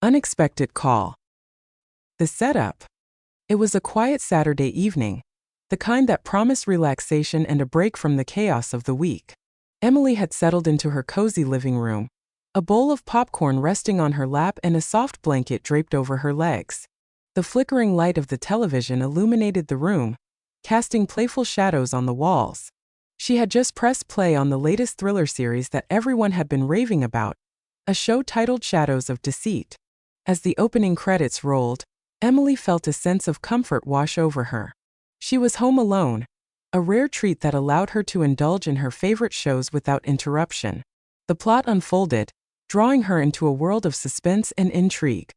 Unexpected call. The setup. It was a quiet Saturday evening, the kind that promised relaxation and a break from the chaos of the week. Emily had settled into her cozy living room, a bowl of popcorn resting on her lap and a soft blanket draped over her legs. The flickering light of the television illuminated the room, casting playful shadows on the walls. She had just pressed play on the latest thriller series that everyone had been raving about, a show titled Shadows of Deceit. As the opening credits rolled, Emily felt a sense of comfort wash over her. She was home alone, a rare treat that allowed her to indulge in her favorite shows without interruption. The plot unfolded, drawing her into a world of suspense and intrigue.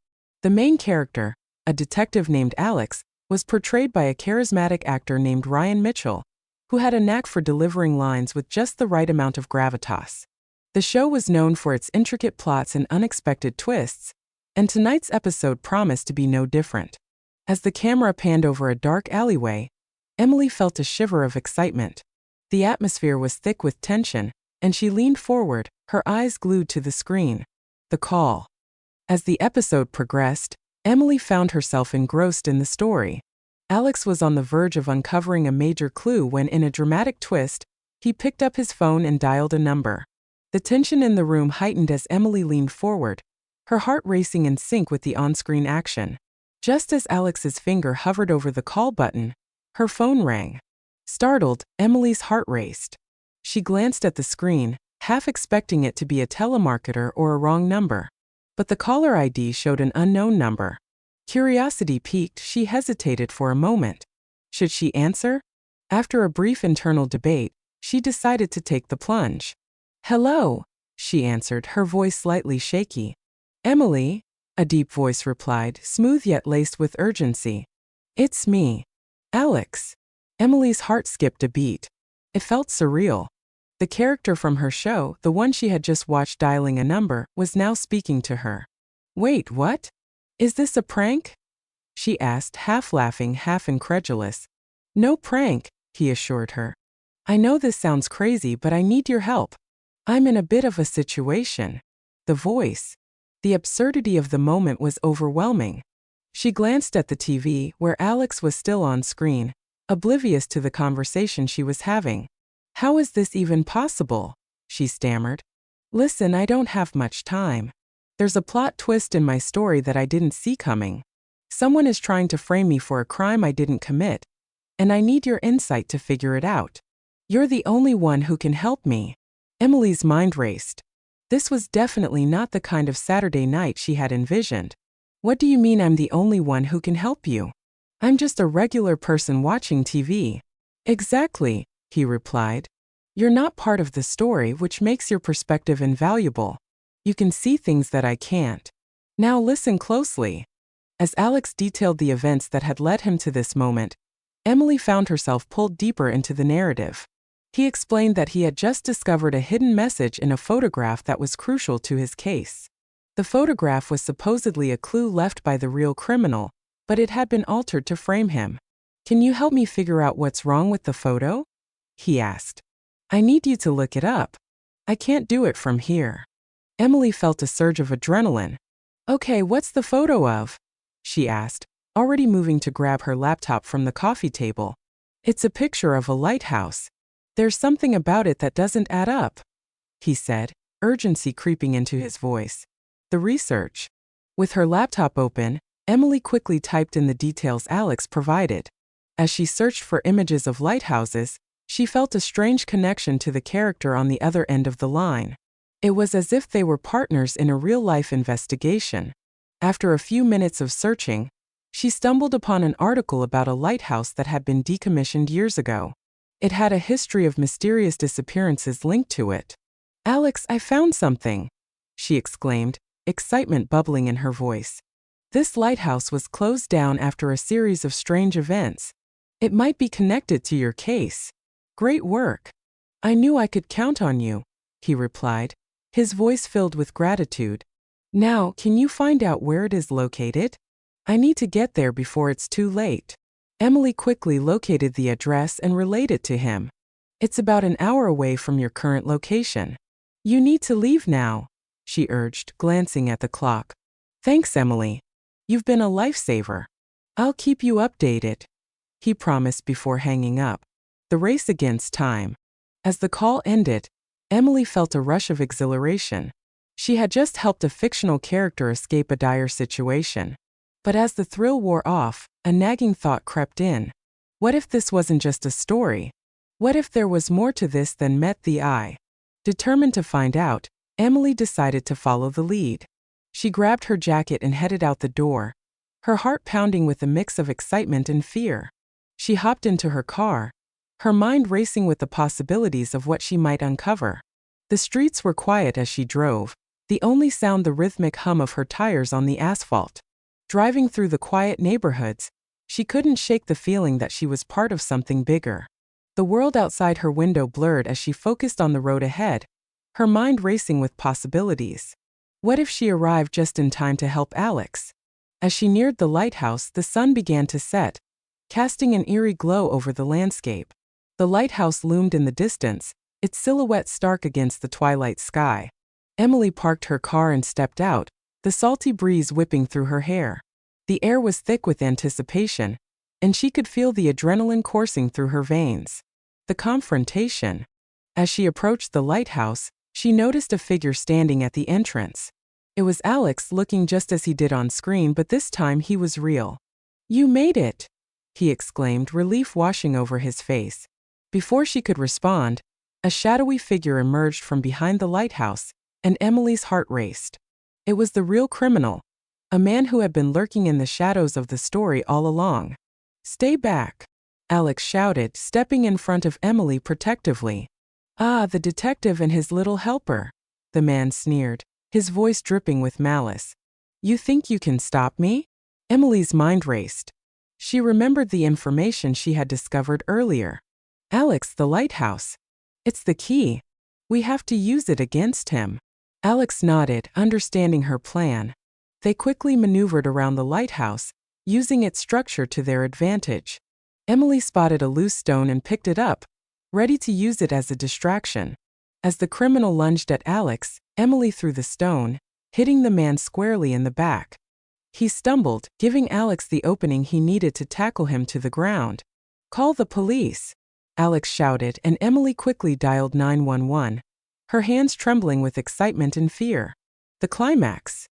The main character, a detective named Alex, was portrayed by a charismatic actor named Ryan Mitchell, who had a knack for delivering lines with just the right amount of gravitas. The show was known for its intricate plots and unexpected twists, and tonight's episode promised to be no different. As the camera panned over a dark alleyway, Emily felt a shiver of excitement. The atmosphere was thick with tension, and she leaned forward, her eyes glued to the screen. The call. As the episode progressed, Emily found herself engrossed in the story. Alex was on the verge of uncovering a major clue when, in a dramatic twist, he picked up his phone and dialed a number. The tension in the room heightened as Emily leaned forward, her heart racing in sync with the on-screen action. Just as Alex's finger hovered over the call button, her phone rang. Startled, Emily's heart raced. She glanced at the screen, half expecting it to be a telemarketer or a wrong number. But the caller ID showed an unknown number. Curiosity piqued, she hesitated for a moment. Should she answer? After a brief internal debate, she decided to take the plunge. "Hello," she answered, her voice slightly shaky. "Emily," a deep voice replied, smooth yet laced with urgency. "It's me, Alex." Emily's heart skipped a beat. It felt surreal. The character from her show, the one she had just watched dialing a number, was now speaking to her. "Wait, what? Is this a prank?" she asked, half laughing, half incredulous. "No prank," he assured her. "I know this sounds crazy, but I need your help. I'm in a bit of a situation." The voice. The absurdity of the moment was overwhelming. She glanced at the TV, where Alex was still on screen, oblivious to the conversation she was having. "How is this even possible?" she stammered. "Listen, I don't have much time. There's a plot twist in my story that I didn't see coming. Someone is trying to frame me for a crime I didn't commit, and I need your insight to figure it out. You're the only one who can help me." Emily's mind raced. This was definitely not the kind of Saturday night she had envisioned. "What do you mean I'm the only one who can help you? I'm just a regular person watching TV." "Exactly," he replied. "You're not part of the story, which makes your perspective invaluable. You can see things that I can't. Now listen closely." As Alex detailed the events that had led him to this moment, Emily found herself pulled deeper into the narrative. He explained that he had just discovered a hidden message in a photograph that was crucial to his case. The photograph was supposedly a clue left by the real criminal, but it had been altered to frame him. "Can you help me figure out what's wrong with the photo?" he asked. "I need you to look it up. I can't do it from here." Emily felt a surge of adrenaline. "Okay, what's the photo of?" she asked, already moving to grab her laptop from the coffee table. "It's a picture of a lighthouse. There's something about it that doesn't add up," he said, urgency creeping into his voice. "The research." With her laptop open, Emily quickly typed in the details Alex provided. As she searched for images of lighthouses, she felt a strange connection to the character on the other end of the line. It was as if they were partners in a real-life investigation. After a few minutes of searching, she stumbled upon an article about a lighthouse that had been decommissioned years ago. It had a history of mysterious disappearances linked to it. "Alex, I found something!" she exclaimed, excitement bubbling in her voice. "This lighthouse was closed down after a series of strange events. It might be connected to your case. Great work. I knew I could count on you," he replied, his voice filled with gratitude. "Now, can you find out where it is located? I need to get there before it's too late." Emily quickly located the address and relayed it to him. "It's about an hour away from your current location. You need to leave now," she urged, glancing at the clock. Thanks, Emily. You've been a lifesaver. I'll keep you updated, he promised before hanging up. The race against time. As the call ended, Emily felt a rush of exhilaration. She had just helped a fictional character escape a dire situation. But as the thrill wore off, a nagging thought crept in. What if this wasn't just a story? What if there was more to this than met the eye? Determined to find out, Emily decided to follow the lead. She grabbed her jacket and headed out the door, her heart pounding with a mix of excitement and fear. She hopped into her car, her mind racing with the possibilities of what she might uncover. The streets were quiet as she drove, the only sound the rhythmic hum of her tires on the asphalt. Driving through the quiet neighborhoods, she couldn't shake the feeling that she was part of something bigger. The world outside her window blurred as she focused on the road ahead, her mind racing with possibilities. What if she arrived just in time to help Alex? As she neared the lighthouse, the sun began to set, casting an eerie glow over the landscape. The lighthouse loomed in the distance, its silhouette stark against the twilight sky. Emily parked her car and stepped out, the salty breeze whipping through her hair. The air was thick with anticipation, and she could feel the adrenaline coursing through her veins. The confrontation. As she approached the lighthouse, she noticed a figure standing at the entrance. It was Alex, looking just as he did on screen, but this time he was real. "You made it!" he exclaimed, relief washing over his face. Before she could respond, a shadowy figure emerged from behind the lighthouse, and Emily's heart raced. It was the real criminal, a man who had been lurking in the shadows of the story all along. "Stay back," Alex shouted, stepping in front of Emily protectively. "Ah, the detective and his little helper," the man sneered, his voice dripping with malice. "You think you can stop me?" Emily's mind raced. She remembered the information she had discovered earlier. "Alex, the lighthouse. It's the key. We have to use it against him." Alex nodded, understanding her plan. They quickly maneuvered around the lighthouse, using its structure to their advantage. Emily spotted a loose stone and picked it up, ready to use it as a distraction. As the criminal lunged at Alex, Emily threw the stone, hitting the man squarely in the back. He stumbled, giving Alex the opening he needed to tackle him to the ground. "Call the police," Alex shouted, and Emily quickly dialed 911, her hands trembling with excitement and fear. The climax.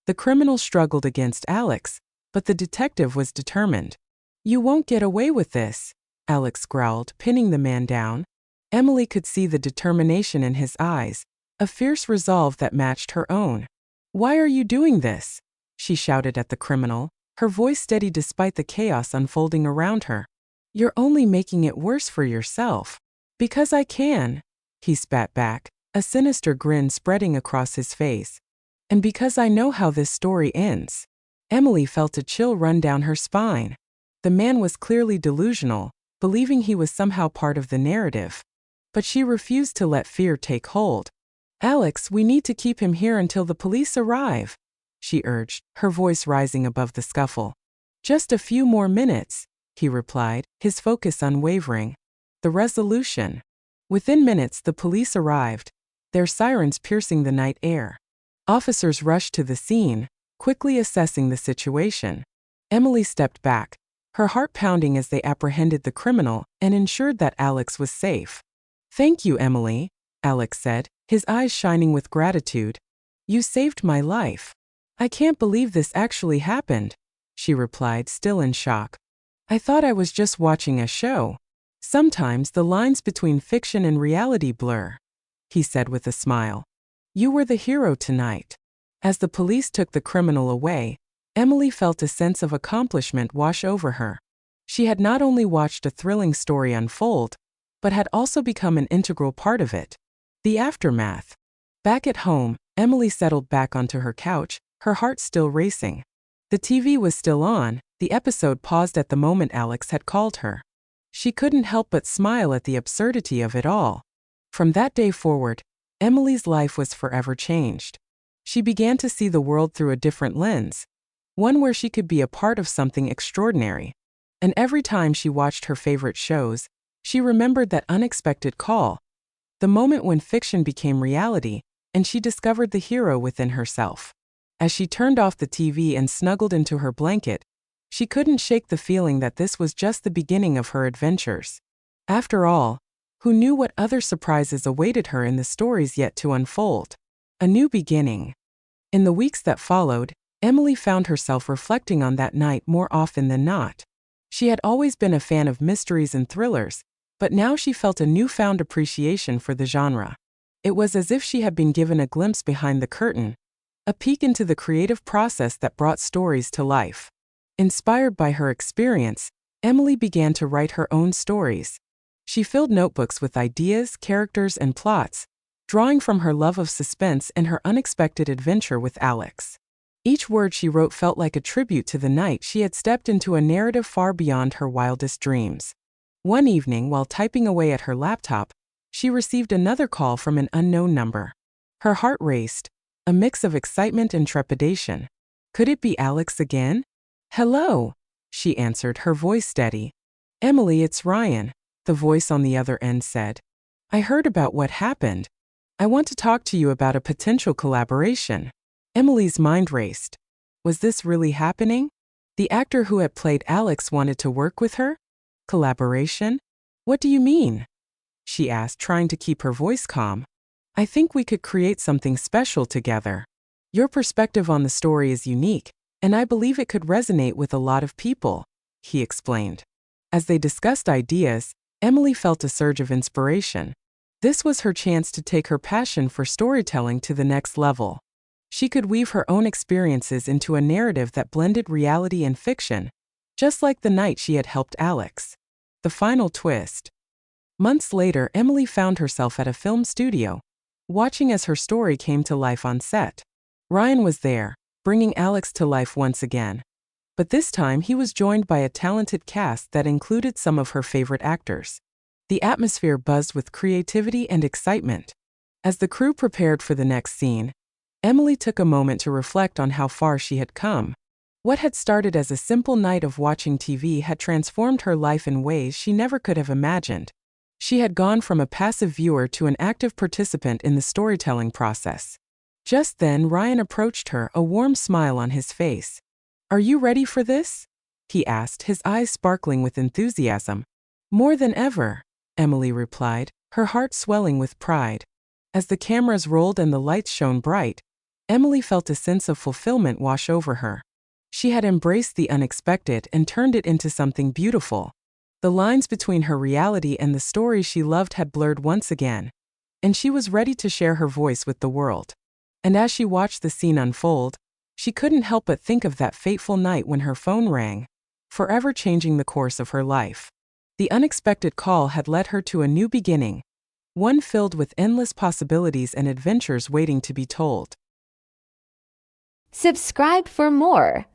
The criminal struggled against Alex, but the detective was determined. "You won't get away with this," Alex growled, pinning the man down. Emily could see the determination in his eyes, a fierce resolve that matched her own. "Why are you doing this?" she shouted at the criminal, her voice steady despite the chaos unfolding around her. "You're only making it worse for yourself." "Because I can," he spat back, a sinister grin spreading across his face. "And because I know how this story ends." Emily felt a chill run down her spine. The man was clearly delusional, believing he was somehow part of the narrative. But she refused to let fear take hold. "Alex, we need to keep him here until the police arrive," she urged, her voice rising above the scuffle. "Just a few more minutes," he replied, his focus unwavering. The resolution. Within minutes the police arrived, their sirens piercing the night air. Officers rushed to the scene, quickly assessing the situation. Emily stepped back, her heart pounding as they apprehended the criminal and ensured that Alex was safe. "Thank you, Emily," Alex said, his eyes shining with gratitude. "You saved my life." "I can't believe this actually happened," she replied, still in shock. "I thought I was just watching a show." "Sometimes the lines between fiction and reality blur," he said with a smile. "You were the hero tonight." As the police took the criminal away, Emily felt a sense of accomplishment wash over her. She had not only watched a thrilling story unfold, but had also become an integral part of it. The aftermath. Back at home, Emily settled back onto her couch, her heart still racing. The TV was still on, the episode paused at the moment Alex had called her. She couldn't help but smile at the absurdity of it all. From that day forward, Emily's life was forever changed. She began to see the world through a different lens, one where she could be a part of something extraordinary. And every time she watched her favorite shows, she remembered that unexpected call, the moment when fiction became reality, and she discovered the hero within herself. As she turned off the TV and snuggled into her blanket, she couldn't shake the feeling that this was just the beginning of her adventures. After all, who knew what other surprises awaited her in the stories yet to unfold? A new beginning. In the weeks that followed, Emily found herself reflecting on that night more often than not. She had always been a fan of mysteries and thrillers, but now she felt a newfound appreciation for the genre. It was as if she had been given a glimpse behind the curtain, a peek into the creative process that brought stories to life. Inspired by her experience, Emily began to write her own stories. She filled notebooks with ideas, characters, and plots, drawing from her love of suspense and her unexpected adventure with Alex. Each word she wrote felt like a tribute to the night she had stepped into a narrative far beyond her wildest dreams. One evening, while typing away at her laptop, she received another call from an unknown number. Her heart raced, a mix of excitement and trepidation. Could it be Alex again? "Hello," she answered, her voice steady. "Emily, it's Ryan," the voice on the other end said. "I heard about what happened. I want to talk to you about a potential collaboration." Emily's mind raced. Was this really happening? The actor who had played Alex wanted to work with her? Collaboration? What do you mean? She asked, trying to keep her voice calm. "I think we could create something special together. Your perspective on the story is unique, and I believe it could resonate with a lot of people," he explained. As they discussed ideas, Emily felt a surge of inspiration. This was her chance to take her passion for storytelling to the next level. She could weave her own experiences into a narrative that blended reality and fiction, just like the night she had helped Alex. The final twist. Months later, Emily found herself at a film studio, watching as her story came to life on set. Ryan was there, bringing Alex to life once again. But this time he was joined by a talented cast that included some of her favorite actors. The atmosphere buzzed with creativity and excitement. As the crew prepared for the next scene, Emily took a moment to reflect on how far she had come. What had started as a simple night of watching TV had transformed her life in ways she never could have imagined. She had gone from a passive viewer to an active participant in the storytelling process. Just then, Ryan approached her, a warm smile on his face. "Are you ready for this?" he asked, his eyes sparkling with enthusiasm. "More than ever," Emily replied, her heart swelling with pride. As the cameras rolled and the lights shone bright, Emily felt a sense of fulfillment wash over her. She had embraced the unexpected and turned it into something beautiful. The lines between her reality and the story she loved had blurred once again, and she was ready to share her voice with the world. And as she watched the scene unfold, she couldn't help but think of that fateful night when her phone rang, forever changing the course of her life. The unexpected call had led her to a new beginning, one filled with endless possibilities and adventures waiting to be told. Subscribe for more.